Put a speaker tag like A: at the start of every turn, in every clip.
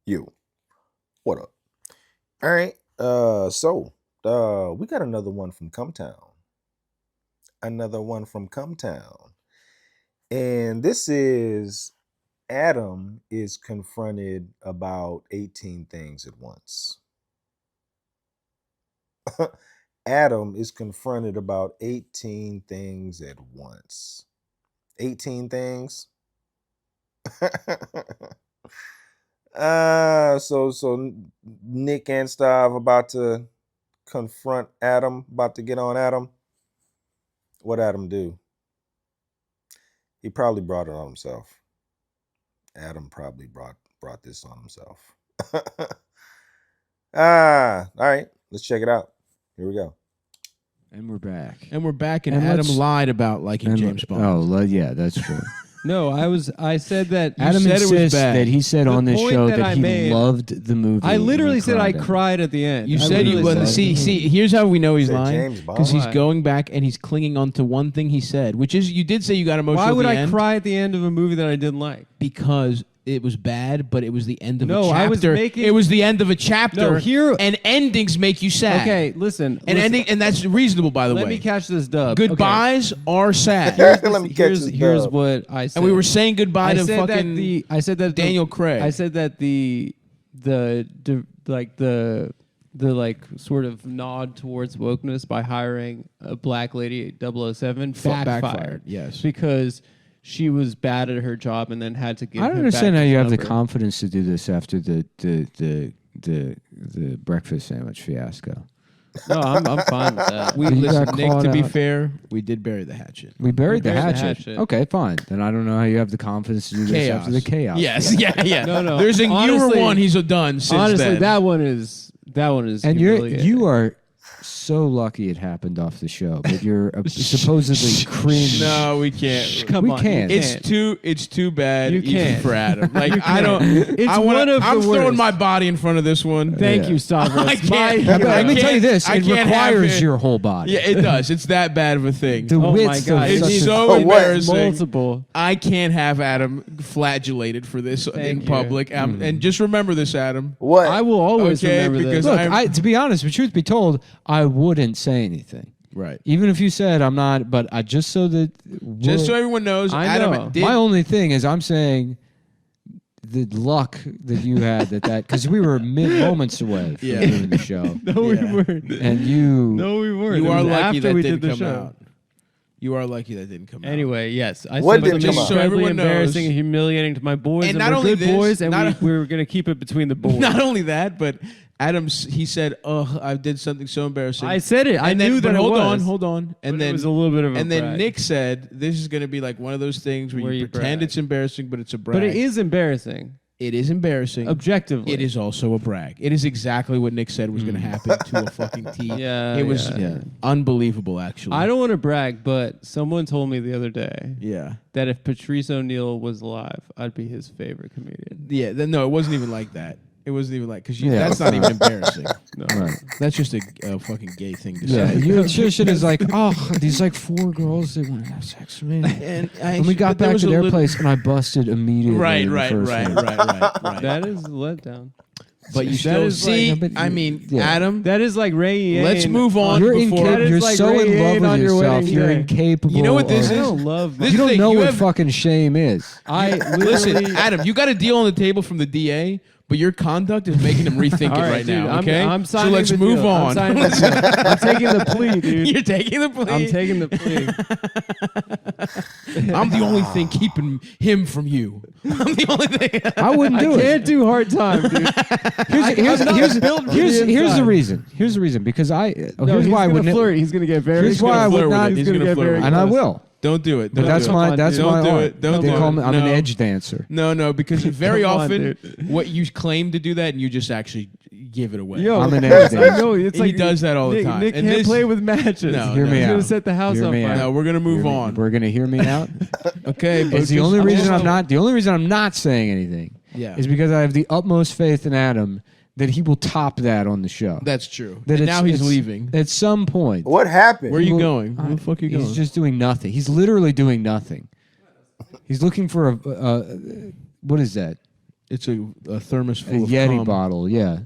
A: You. What up? All right. We got another one from CMTOWN. Another one from CMTOWN. And this is Adam is confronted about 18 things at once. Adam is confronted about 18 things at once. 18 things. So Nick and Stav about to confront Adam, about to get on Adam. What Adam do? He probably brought it on himself. Adam probably brought this on himself. All right, let's check it out. Here we go.
B: And we're back.
C: And Adam lied about liking James Bond.
B: Oh, yeah, that's true.
D: No, I said that.
B: Adam
D: said
B: insists
D: it was bad.
B: that he said on this show that he loved the movie.
D: I literally said I
B: cried
D: cried at the end.
C: You said you would. See, here's how we know he's lying. Because he's
D: Why?
C: going back and he's clinging on to one thing he said, which is you did say you got emotional.
D: Why would
C: at the
D: I
C: end
D: cry at the end of a movie that I didn't like?
C: Because it was bad, but it was the end of a
D: No,
C: chapter.
D: I was making-
C: It was the end of a chapter.
D: No, here-
C: and endings make you sad.
D: Okay, listen.
C: And that's reasonable, by the way.
D: Let me catch this dub.
C: Goodbyes are sad.
A: Let me catch this
D: Here's
A: dub.
D: what I said.
C: And we were saying goodbye to fucking
D: I said that
C: Daniel Craig.
D: I said that the sort of nod towards wokeness by hiring a black lady at 007 backfired.
C: Yes.
D: Because she was bad at her job and then had to give
B: I don't
D: him
B: understand
D: back
B: how
D: his
B: you have the
D: number.
B: confidence to do this after the breakfast sandwich fiasco.
D: No, I'm fine with that.
C: We
B: You
C: listen,
B: got
C: Nick.
B: caught
C: To be
B: out.
C: fair, we did bury the hatchet.
B: We buried the
D: buried the
B: hatchet.
D: hatchet.
B: Okay, fine. Then I don't know how you have the confidence to do this after the chaos.
C: Yes, yeah.
D: No.
C: There's a newer
D: Honestly-
C: one he's done since
D: Honestly,
C: then.
D: that one is
B: And
D: humiliating.
B: you are so lucky it happened off the show, but you're supposedly cringe.
C: No, we can't.
D: Come on,
B: can't.
D: you
C: It's too bad
D: You
C: even
D: can't.
C: for Adam. Like
D: You
C: I don't.
D: can't. It's one of the
C: I'm throwing
D: worst.
C: my body in front of this one.
D: Thank
B: Yeah.
D: you, Stavros.
C: I can't-
B: Yeah, but
C: I
B: let me tell you
C: can't-
B: this:
C: I
B: it
C: can't have
B: requires
C: it.
B: your whole body.
C: Yeah, it does. It's that bad of a thing.
B: The
D: Oh my
B: width
D: God,
B: of
C: It's
B: such
D: needs
B: a
C: so
A: what?
C: embarrassing.
D: multiple.
C: I can't have Adam flagellated for this in
D: Thank you.
C: public. And just remember this, Adam.
A: What?
D: I will always
C: Okay,
D: remember
C: because
D: this.
B: Look, to be honest, but truth be told, I wouldn't say anything.
C: Right.
B: Even if you said I'm not, but I just so that
C: Just so everyone knows,
D: I
C: Adam
D: know.
C: did.
B: my only thing is I'm saying the luck that you had that because we were moments away from
C: Yeah.
B: doing the show,
D: No, we
C: Yeah.
D: weren't.
B: and you.
D: No, we weren't.
C: you
D: It
C: are
D: was
C: lucky
D: after
C: that
D: we
C: didn't
D: did the
C: come
D: show.
C: out. You are lucky that didn't come out.
D: Anyway, yes, I
A: What
D: said
A: didn't
D: something
A: come out?
C: So
D: incredibly
C: everyone knows-
D: embarrassing and humiliating to my boys,
C: And
D: and
C: not
D: we're
C: only
D: good
C: this,
D: boys, and
C: not-
D: we were going to keep it between the boys.
C: Not only that, but he said, "Oh, I did something so embarrassing."
D: I said it. I
C: And then,
D: knew that
C: but
D: it
C: hold
D: was.
C: hold on. And
D: But
C: then
D: it was a little bit of a
C: And then
D: brag.
C: Nick said, "This is going to be like one of those things where you pretend
D: brag.
C: it's embarrassing, but it's a brag."
D: But it is embarrassing,
C: It is embarrassing.
D: objectively.
C: It is also a brag. It is exactly what Nick said was going to happen to a fucking T.
D: Yeah,
C: It was
D: yeah.
C: unbelievable, actually.
D: I don't want to brag, but someone told me the other day
C: Yeah.
D: that if Patrice O'Neal was alive, I'd be his favorite comedian.
C: Yeah. No, it wasn't even like that. It wasn't even like because
B: Yeah,
C: that's not even embarrassing.
D: No.
B: Right.
C: That's just a fucking gay thing to
B: Yeah,
C: say.
B: your shit is like, oh, these like 4 girls they want to have sex with me. And we got back to their place, and I busted immediately.
C: Right,
B: in the
C: right,
B: first
C: right,
B: one.
C: right.
D: That is a letdown.
C: But you
D: That
C: still
D: is
C: see.
B: like-
C: I mean,
B: Yeah.
C: Adam.
D: That is like Ray.
C: Let's move on
B: You're
C: before.
D: That is
B: You're
D: like
B: so in
D: Ray
B: love
D: Aiden
B: with
D: on your
B: yourself.
D: wedding
B: You're
D: day.
B: incapable.
C: You know what this
D: I
C: is?
D: don't love
C: This
D: that.
B: You don't
C: thing,
B: know
C: you
B: what
C: have-
B: fucking shame is.
D: I
C: Listen,
D: literally.
C: Adam, you got a deal on the table from the DA, but your conduct is making him rethink
D: All
C: it right
D: dude,
C: now. Okay,
D: I'm
C: so
D: signing
C: let's
D: the
C: move
D: deal.
C: on.
D: I'm, signing the deal. I'm taking the plea, dude.
C: You're taking the plea.
D: I'm taking the plea.
C: I'm the only thing keeping him from you. I'm the only thing.
B: I wouldn't do
D: I
B: it.
D: can't do hard time, dude.
B: Here's the reason. Here's the reason because
D: No,
B: here's
D: he's
B: why I
D: gonna
B: would
D: flirt. He's gonna get very.
B: Here's why I would
C: flirt with
B: not.
C: it.
D: He's
C: He's
D: gonna
C: gonna
D: get
C: flirt
D: very.
C: with
B: And I
D: close.
B: will.
C: Don't do it.
B: But
C: Don't
B: that's
C: do it.
B: my.
D: on,
B: That's
D: dude.
B: my.
C: Don't do it. Don't
B: they
C: do
B: call
C: it.
B: me. I'm an
C: No.
B: edge dancer.
C: No, because very
D: Come on,
C: often
D: dude.
C: what you claim to do that and you just actually give it away.
D: Yo,
B: I'm an
D: I
B: edge dancer.
D: know it's
C: He
D: like
C: does that all the
D: Nick,
C: time.
D: Nick
C: And
D: can't
C: this-
D: play with matches.
C: No,
B: Hear
C: no.
B: me
D: He's
B: out.
D: gonna set the house
B: Hear
D: on
B: me
D: fire.
B: out.
C: No, we're gonna move on.
B: We're gonna hear me out.
C: Okay, but
B: It's the
C: just-
B: only reason
C: also-
B: I'm not. The only reason I'm not saying anything
C: Yeah,
B: is because I have the utmost faith in Adam that he will top that on the show.
C: that's true.
B: That
C: And
B: it's-
C: now he's
B: it's-
C: leaving.
B: At some point,
A: What happened?
C: Where are you
B: Well,
C: going? Where the fuck are you going?
B: he's just doing nothing. He's literally doing nothing. He's looking for a what is that?
C: It's a thermos
B: A
C: full of
B: Yeti
C: cum.
B: bottle, yeah.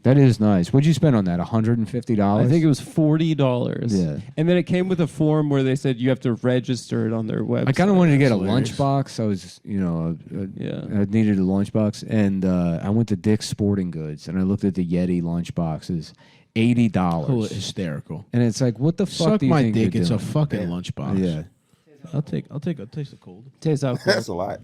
B: That is nice. What'd you spend on that? $150?
D: I think it was $40.
B: Yeah.
D: And then it came with a form where they said you have to register it on their website.
B: I kind of wanted to get a
C: hilarious.
B: lunchbox. I was,
D: Yeah.
B: I needed a lunchbox, and I went to Dick's Sporting Goods, and I looked at the Yeti lunchboxes, $80,
C: Hysterical.
B: and it's like, what the fuck
C: Suck
B: do you
C: my
B: think
C: dick.
B: you're
C: It's a
B: doing?
C: fucking lunchbox.
B: Yeah.
C: I'll take a taste of cold.
D: Tastes how cool.
A: That's a lot.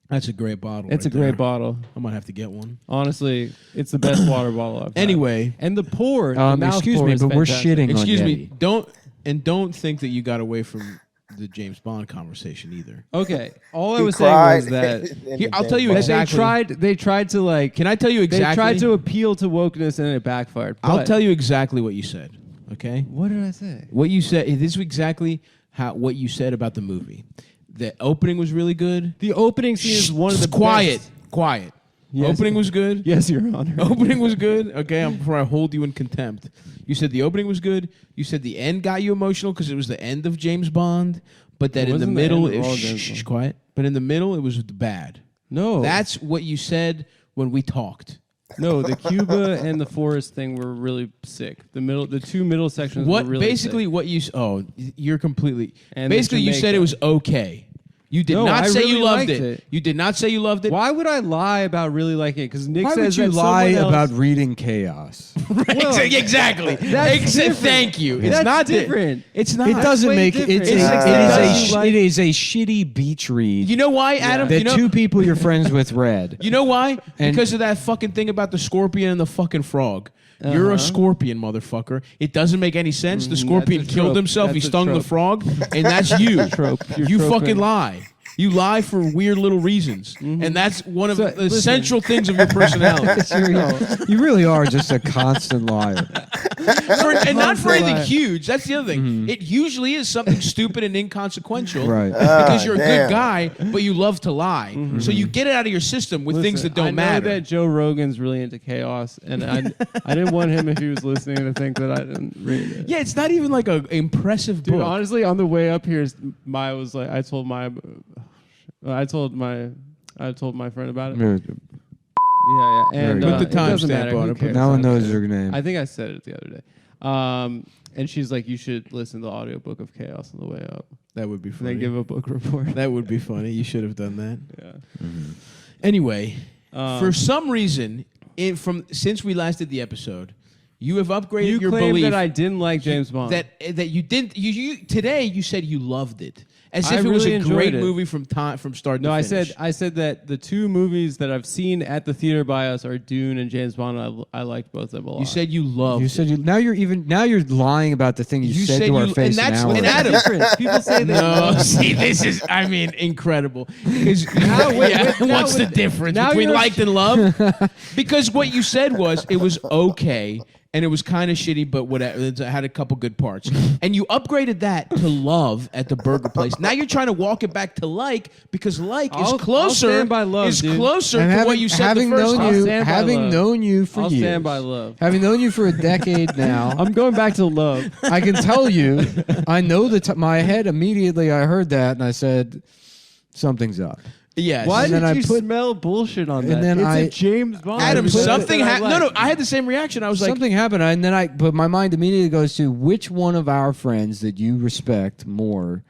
C: That's a great bottle.
D: It's
C: right
D: a great
C: there.
D: bottle.
C: I might have to get one.
D: Honestly, it's the best water bottle I've had.
C: Anyway,
D: And the pour, the mouth
B: Excuse
D: pour
B: me,
D: is
B: but we're
D: fantastic.
B: shitting
C: excuse
B: on
C: me.
B: Yeti.
C: Don't think that you got away from the James Bond conversation either.
D: Okay, all I
A: He
D: was saying
A: cried
D: was that
A: in
C: Here,
A: the
C: I'll tell you
A: damn
C: exactly.
D: they tried to like.
C: Can I tell you exactly?
D: They tried to appeal to wokeness and it backfired.
C: I'll
D: But-
C: tell you exactly what you said. Okay.
D: What did I say?
C: What you said. This is exactly what you said about the movie. The opening was really good.
D: The opening scene is one of the
C: quiet.
D: best.
C: Quiet.
D: Yes.
C: Opening was good.
D: Yes, Your Honor.
C: Opening was good. Okay, before I hold you in contempt. You said the opening was good. You said the end got you emotional because it was the end of James Bond. But that
D: It
C: in the
D: wasn't the
C: middle,
D: end of all
C: it
D: James Bond.
C: quiet. But in the middle, it was bad.
D: No,
C: That's what you said when we talked.
D: no. The Cuba and the forest thing were really sick. The two middle sections.
C: What
D: were really
C: basically
D: sick.
C: what you? Oh, you're completely.
D: And
C: basically, you said it
D: Jamaica.
C: was okay. You did
D: No,
C: not
D: I
C: say
D: really
C: you loved
D: liked
C: it.
D: it.
C: You did not say you loved it.
D: Why would I lie about really liking it? Because Nick
B: Why
D: says
B: would you
D: that
B: lie
D: someone else-
B: about reading chaos?
D: Well,
C: exactly.
D: that's different.
C: Thank you. It's
D: That's
C: not
D: different.
C: It's not.
B: It doesn't
D: way
B: make
D: different.
B: it's
C: It's
B: a,
C: exactly-
B: it is a shitty beach read
C: You know why, Adam?
B: that
C: You know,
B: two people you're friends with read.
C: you know why?
B: And-
C: Because of that fucking thing about the scorpion and the fucking frog. You're a scorpion, motherfucker. It doesn't make any sense. The scorpion
D: that's a
C: killed
D: trope.
C: himself. He
D: That's a
C: stung the
D: trope.
C: frog, and that's you.
D: Trope. You're
C: You
D: troping.
C: fucking lie. You lie for weird little reasons, and that's one of
D: So,
C: the
D: listen.
C: central things of your personality.
B: You really are just a constant liar.
C: And not for anything
D: lie.
C: huge. That's the other thing. It usually is something stupid and inconsequential,
B: Right.
C: Because you're a
A: damn.
C: good guy, but you love to lie. So you get it out of your system with things that don't
D: I know
C: matter.
D: that Joe Rogan's really into chaos, and I didn't want him, if he was listening, to think that I didn't read it.
C: Yeah, it's not even like an impressive
D: Dude,
C: book.
D: honestly, on the way up here, Maya was like, I told my friend about it. Yeah, and
B: Very
D: it
B: good.
C: Put the
D: doesn't
C: timestamp
D: matter.
C: on
D: Who
C: it.
D: cares?
B: No one
D: I don't
B: knows
D: care.
B: her name.
D: I think I said it the other day. And she's like, you should listen to the audiobook of Chaos on the way up.
C: That would be
D: And
C: funny.
D: then give a book report.
C: That would be funny. You should have done that.
D: Yeah.
C: Anyway,
D: Um,
C: for some reason, since we last did the episode, you have upgraded
D: You
C: your
D: claimed
C: belief
D: that I didn't like James Bond.
C: that you didn't. You today you said you loved it as
D: I
C: if it was
D: really
C: a
D: enjoyed
C: great
D: it.
C: movie from start
D: No,
C: to
D: I
C: finish.
D: said that the two movies that I've seen at the theater by us are Dune and James Bond. I liked both of them a lot.
C: You said you loved.
B: You said you now you're lying about the thing you said to our face
C: and that's
B: an hour
C: and
B: ago.
C: Adam.
D: different. People say they
C: No,
D: love
C: see, this is, I mean, incredible. Because what's the difference
D: now
C: between
D: you're-
C: liked and love? Because what you said was it was okay and it was kind of shitty, but whatever. It had a couple good parts. And you upgraded that to love at the burger place. Now you're trying to walk it back to like because like
D: I'll
C: is closer.
D: stand by love,
C: is
D: dude.
C: closer
B: And
C: to what you said
B: having
C: the first
B: known
C: time.
B: you,
D: stand by
B: having
D: love.
B: known you for
D: I'll
B: years,
D: stand by love.
B: having known you for a decade now,
D: I'm going back to love.
B: I can tell you, I know my head immediately. I heard that and I said, something's up.
C: Yes.
D: Why
B: And
D: did
B: then I
D: you
B: put-
D: smell bullshit on
B: and
D: that?
B: then
D: it's
B: I-
D: a James Bond.
C: Adam,
B: put it
C: something
D: that I
C: happened. No,
D: like.
C: I had the same reaction. I was like,
B: Something happened, but my mind immediately goes to which one of our friends that you respect more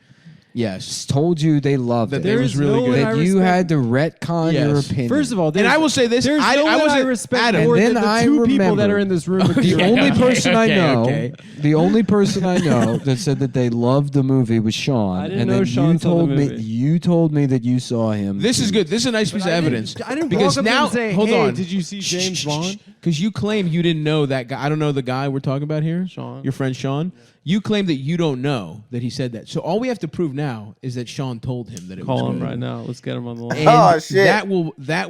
C: yes.
B: told you they loved
C: That
B: it.
C: they was
D: There's
C: really
D: no
C: good.
D: one
B: That
D: I
B: you
D: respect-
B: had to retcon
C: Yes.
B: your opinion.
D: First of all,
C: And I will say this.
D: There's
C: I
D: no one
C: was
D: I respect
C: Adam.
D: more
B: And
D: than
B: then
D: the
B: I
D: two people that
B: remember-
D: are in this room.
B: the
C: Okay,
B: only
C: okay,
B: person I
C: okay,
B: know,
C: okay.
B: the only person I know that said that they loved the movie was Sean.
D: I didn't
B: and
D: know
B: then
D: Sean
B: you
D: saw the
B: told me
D: movie.
B: you told me that you saw him.
C: This is good. This is a nice piece of evidence.
D: I didn't
C: because
D: walk up
C: now,
D: and say,
C: hold
D: hey,
C: on.
D: did you see James Bond?
C: Because you claim you didn't know that guy. I don't know the guy we're talking about here.
D: Sean.
C: Your friend Sean. You claim that you don't know that he said that. So all we have to prove now is that Sean told him that it was
D: Call him
C: good.
D: right now. Let's get him on the line.
C: And
A: Oh, shit.
C: That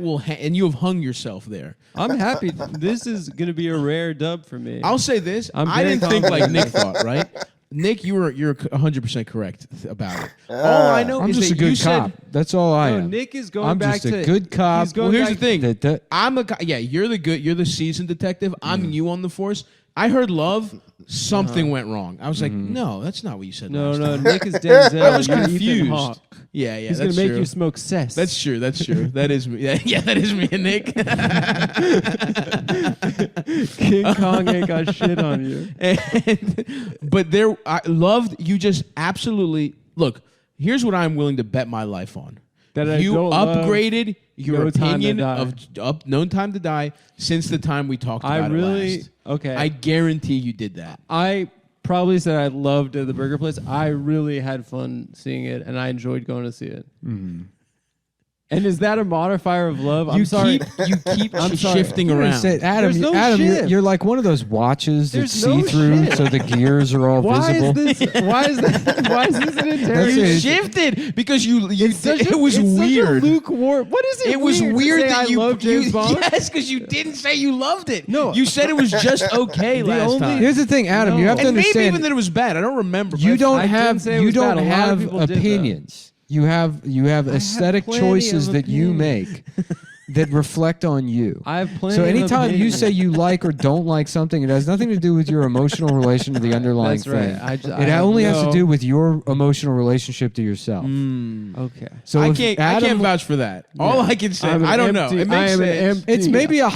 C: will and you have hung yourself there.
D: I'm happy. This is going to be a rare dub for me.
C: I'll say this.
D: I'm
C: I
D: very
C: didn't think like
D: confident.
C: Nick thought, right? Nick, you're 100% correct about it. All I know
B: I'm
C: is
B: just a
C: that you
B: good cop.
C: said
B: That's all I
D: No,
B: am.
D: Nick is going
B: I'm
D: back
B: just
D: to
B: a good cop.
D: He's going
C: Well, here's
D: back-
C: the thing.
B: That-
C: I'm a guy. Yeah, you're the seasoned detective. I'm new on the force. I heard love. Something went wrong. I was like, no, that's not what you said.
D: No,
C: last
D: no,
C: time.
D: Nick is Denzel.
C: I was
D: You're Ethan
C: confused.
D: Hawke.
C: Yeah, yeah.
D: He's
C: that's
D: gonna make
C: true.
D: you smoke cess.
C: That's true. That's true. That is me. Yeah, that is me and Nick.
D: King Kong ain't got shit on you.
C: But I loved you. Just absolutely look. Here's what I'm willing to bet my life on.
D: That
C: you
D: I don't
C: upgraded your
D: No Time to
C: opinion
D: Die.
C: of No Time to Die since the time we talked about it last.
D: Okay.
C: I guarantee you did that.
D: I probably said I loved the Burger Place. I really had fun seeing it, and I enjoyed going to see it. And is that a modifier of love? I'm sorry.
C: You keep
D: I'm sorry.
C: shifting
B: I'm gonna
C: around.
B: say, Adam,
D: There's no
B: Adam,
D: shift.
B: you're like one of those watches that
D: There's no
B: see through,
D: shift.
B: so the gears are all
D: Why
B: visible.
D: is this? Why is that? Why is this an
B: That's
D: interrogation?
B: it.
C: You shifted because it was
D: it's
C: weird.
D: Such a lukewarm. What is it?
C: It was
D: weird
C: weird
D: to say
C: that
D: I love James Bond.
C: yes, because you didn't say you loved it.
D: No.
C: You said it was just okay last
D: only-
C: time.
B: Here's the thing, Adam.
D: No.
B: You have to
C: and maybe
B: understand.
C: even that it was bad. I don't remember.
B: You
C: but
B: don't
D: I didn't
B: have
D: say it
B: you
D: was
B: don't
D: bad. A lot of
B: have
D: people did that.
B: opinions. You have aesthetic
D: plenty
B: choices
D: of
B: that you
D: opinions.
B: make that reflect on you.
D: I have plenty.
B: So
D: of
B: anytime you
D: opinions.
B: say you like or don't like something, it has nothing to do with your emotional relation to the underlying
D: That's right.
B: thing.
D: I
B: It
D: have
B: only has to
D: no-
B: do with your emotional relationship to yourself.
D: Okay.
B: So
C: I
B: if
C: can't
B: Adam-
C: vouch for that. All I can say,
D: I'm an
C: I don't know.
D: empty-
C: It makes
D: I am an
C: sense.
D: empty-
B: It's maybe a
D: I'm a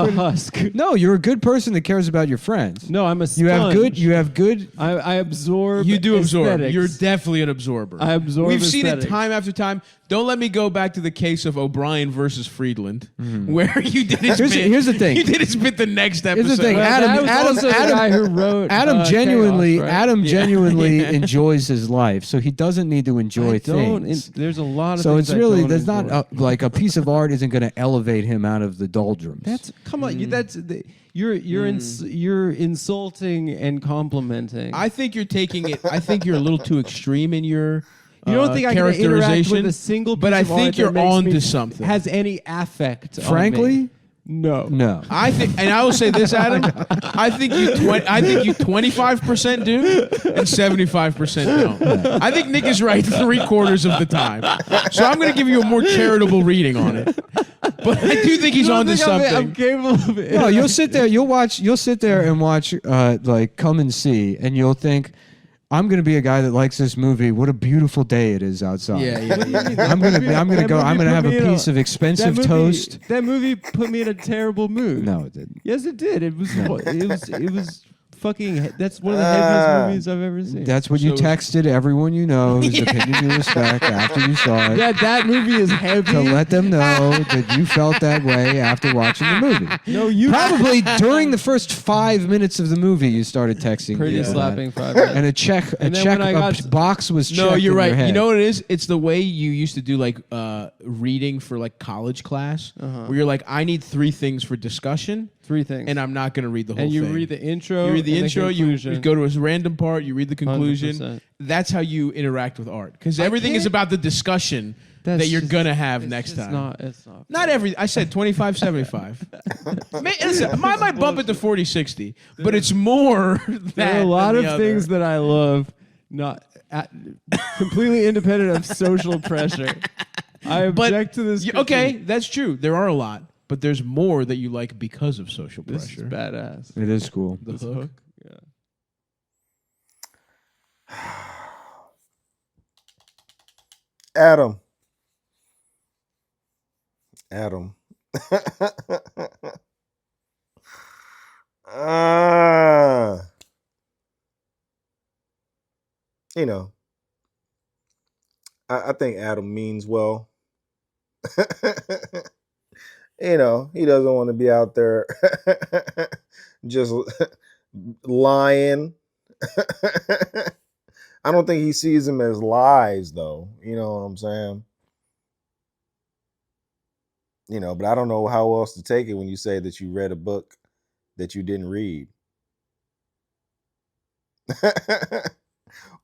B: hypercritical.
D: husk.
B: No, you're a good person that cares about your friends.
D: No, I'm a sponge.
B: You have good.
D: I absorb.
C: You do absorb.
D: aesthetics.
C: You're definitely an absorber.
D: I absorb
C: We've seen it
D: aesthetics.
C: time after time. Don't let me go back to the case of O'Brien versus Friedland, where you did his bit.
B: Here's the thing.
C: You did his bit the next episode.
B: Here's the thing.
D: Well,
B: Adam-
D: that was
B: Adam-
D: also the
B: Adam-
D: guy who wrote.
B: Adam
D: Chaos,
B: genuinely,
D: right?
B: Adam
C: Yeah.
B: genuinely
C: Yeah.
B: enjoys his life, so he doesn't need to enjoy
D: I don't.
B: things.
D: There's a lot of.
B: So
D: things
B: it's
D: I
B: really
D: don't
B: there's
D: enjoy.
B: not like a piece of art isn't going to elevate him out of the doldrums.
D: That's come on. You're insulting and complimenting.
C: I think you're taking it. I think you're a little too extreme in your.
D: You don't think I can interact
C: characterization,
D: with a single piece
C: but I
D: of art
C: think
D: that
C: you're
D: makes
C: on
D: me
C: to something.
D: Has any affect? on
B: Frankly,
D: me? No.
B: no.
C: I think, and I will say this, Adam. I think you 25% do and 75% don't. I think Nick is right 3/4 of the time. So I'm going to give you a more charitable reading on it. But I do think he's
D: You don't
C: onto
D: think I'm
C: something.
D: capable of it.
B: No, you'll sit there and watch like Come and See, and you'll think, I'm going to be a guy that likes this movie. What a beautiful day it is outside.
C: Yeah.
B: I'm going to have a piece of expensive toast.
D: That movie put me in a terrible mood.
B: No, it didn't.
D: Yes, it did. It was fucking. That's one of the heaviest movies I've ever seen.
B: That's what you
C: So-
B: texted everyone you know whose opinion you respect after you saw it.
D: that movie is heavy.
B: To let them know that you felt that way after watching the movie.
D: no, you
B: Probably during the first 5 minutes of the movie, you started texting.
D: pretty
B: people that.
D: slapping 5 minutes.
B: And a box was checked.
C: No, you're
B: in
C: right.
B: Your head.
C: You know what it is? It's the way you used to do like reading for like college class, where you're like, I need 3 things for discussion,
D: 3 things.
C: and I'm not going to read the whole
D: and you
C: thing.
D: read the intro.
C: You read the
D: and
C: intro, you
D: conclusion.
C: go to a random part, you read the conclusion.
D: 100%.
C: That's how you interact with art. Because everything is
D: can't-
C: about the discussion
D: That's
C: that you're
D: just-
C: going to have
D: it's
C: next
D: just
C: time.
D: It's not.
C: Not every. I said 25, 75. Listen, mine might bump it to 40, 60, but it's more that.
D: There are a lot
C: than
D: of
C: the other.
D: things that I love, not completely independent of social pressure. I
C: But
D: object to this.
C: okay,
D: critique.
C: that's true. There are a lot, but there's more that you like because of social
D: This is
C: pressure.
D: badass.
B: It is cool.
C: The hook.
D: Yeah.
A: Adam. You know, I think Adam means well. You know, he doesn't want to be out there just lying. I don't think he sees them as lies, though. You know what I'm saying? You know, but I don't know how else to take it when you say that you read a book that you didn't read.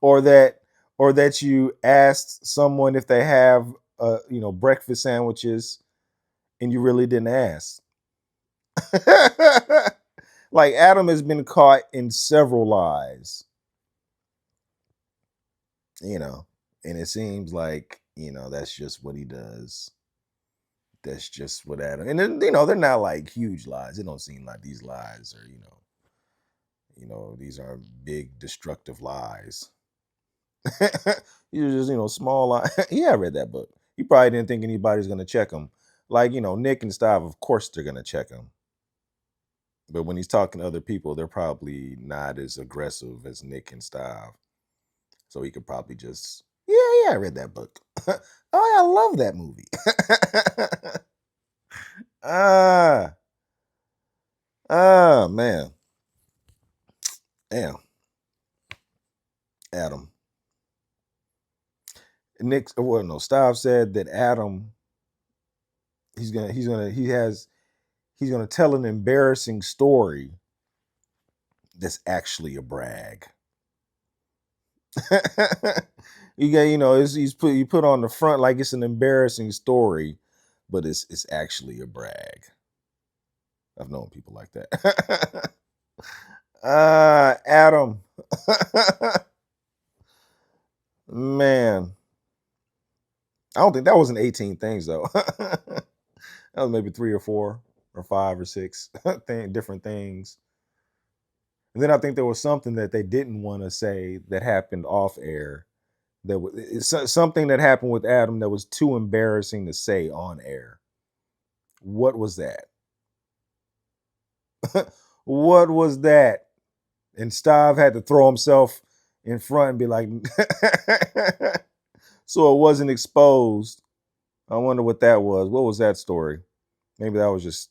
A: or that you asked someone if they have breakfast sandwiches and you really didn't ask. Like Adam has been caught in several lies. You know, and it seems like, you know, that's just what he does. That's just what Adam, and then, you know, they're not like huge lies. It don't seem like these lies are, you know, these are big destructive lies. These are just, small lies. Yeah, I read that book. He probably didn't think anybody's going to check him. Like, Nick and Stav, of course they're going to check him. But when he's talking to other people, they're probably not as aggressive as Nick and Stav. So he could probably just, yeah, I read that book. Oh, I love that movie. Man. Damn. Adam. Stav said that Adam, he's gonna tell an embarrassing story that's actually a brag. You put on the front like it's an embarrassing story, but it's actually a brag. I've known people like that. Adam. Man. I don't think that wasn't 18 things though. That was maybe 3 or 4 or 5 or 6 different things. And then I think there was something that they didn't want to say that happened off air. That was something that happened with Adam that was too embarrassing to say on air. What was that? What was that? And Stav had to throw himself in front and be like, so it wasn't exposed. I wonder what that was. What was that story? Maybe that was just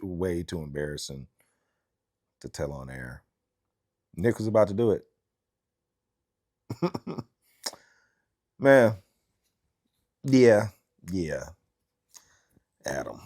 A: way too embarrassing to tell on air. Nick was about to do it. Man. Yeah. Adam.